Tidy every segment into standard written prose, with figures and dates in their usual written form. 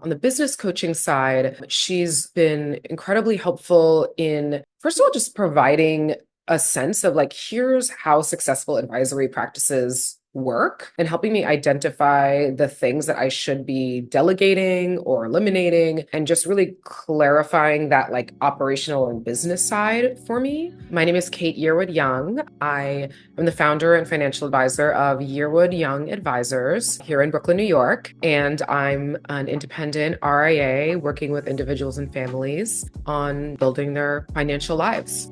On the business coaching side, she's been incredibly helpful in, first of all, just providing a sense of like, here's how successful advisory practices work and helping me identify the things that I should be delegating or eliminating and just really clarifying that like operational and business side for me. My name is Kate Yearwood Young. I am the founder and financial advisor of Yearwood Young Advisors here in Brooklyn, New York, and I'm an independent RIA working with individuals and families on building their financial lives.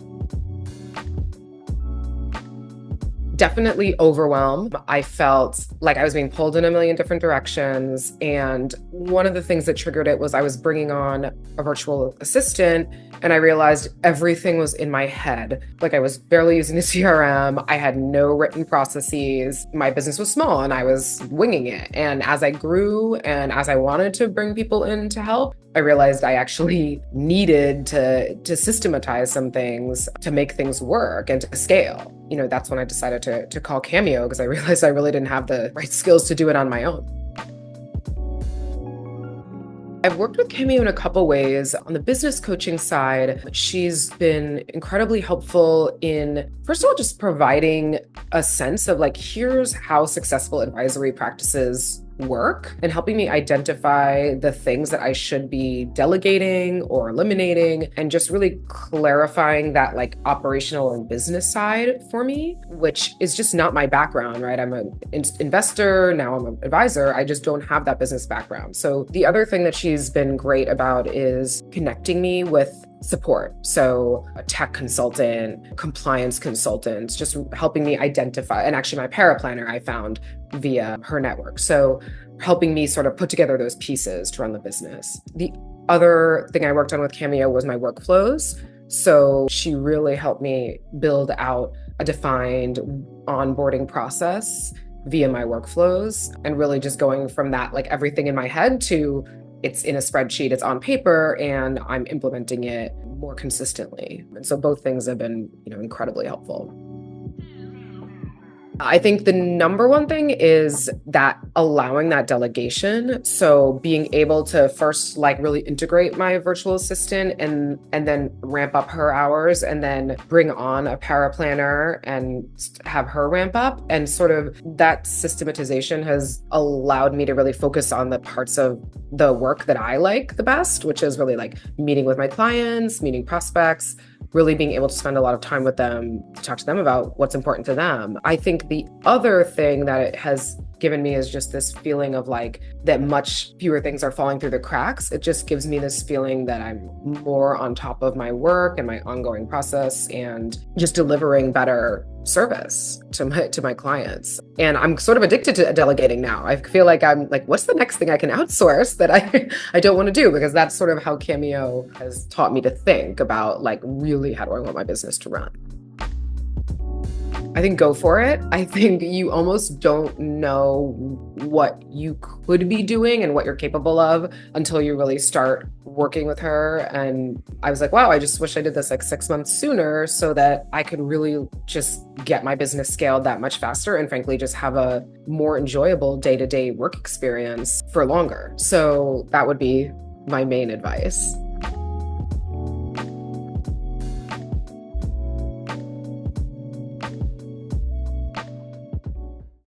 Definitely overwhelm. I felt like I was being pulled in a million different directions. And one of the things that triggered it was I was bringing on a virtual assistant and I realized everything was in my head. Like I was barely using the CRM. I had no written processes. My business was small and I was winging it. And as I grew and as I wanted to bring people in to help, I realized I actually needed to systematize some things to make things work and to scale. You know, that's when I decided to call Cameo because I realized I really didn't have the right skills to do it on my own. I've worked with Cameo in a couple ways. On the business coaching side, she's been incredibly helpful in, first of all, just providing a sense of like, here's how successful advisory practices work and helping me identify the things that I should be delegating or eliminating and just really clarifying that like operational and business side for me, which is just not my background, right? I'm an investor, now I'm an advisor. I just don't have that business background. So the other thing that she's been great about is connecting me with support. So a tech consultant, compliance consultants, just helping me identify, and actually my paraplanner I found via her network. So helping me sort of put together those pieces to run the business. The other thing I worked on with Cameo was my workflows. So she really helped me build out a defined onboarding process via my workflows and really just going from that, like everything in my head to it's in a spreadsheet, it's on paper, and I'm implementing it more consistently. And so both things have been, incredibly helpful. I think the number one thing is that allowing that delegation. So being able to first like really integrate my virtual assistant and then ramp up her hours and then bring on a paraplanner and have her ramp up. And sort of that systematization has allowed me to really focus on the parts of the work that I like the best, which is really like meeting with my clients, meeting prospects, really being able to spend a lot of time with them, to talk to them about what's important to them. I think the other thing that it has given me is just this feeling of like that much fewer things are falling through the cracks. It just gives me this feeling that I'm more on top of my work and my ongoing process and just delivering better service to my clients. And I'm sort of addicted to delegating now. I feel like I'm like, what's the next thing I can outsource that I don't want to do? Because that's sort of how Cameo has taught me to think about like really how do I want my business to run. I think go for it. I think you almost don't know what you could be doing and what you're capable of until you really start working with her. And I was like, wow, I just wish I did this like 6 months sooner so that I could really just get my business scaled that much faster and frankly, just have a more enjoyable day-to-day work experience for longer. So that would be my main advice.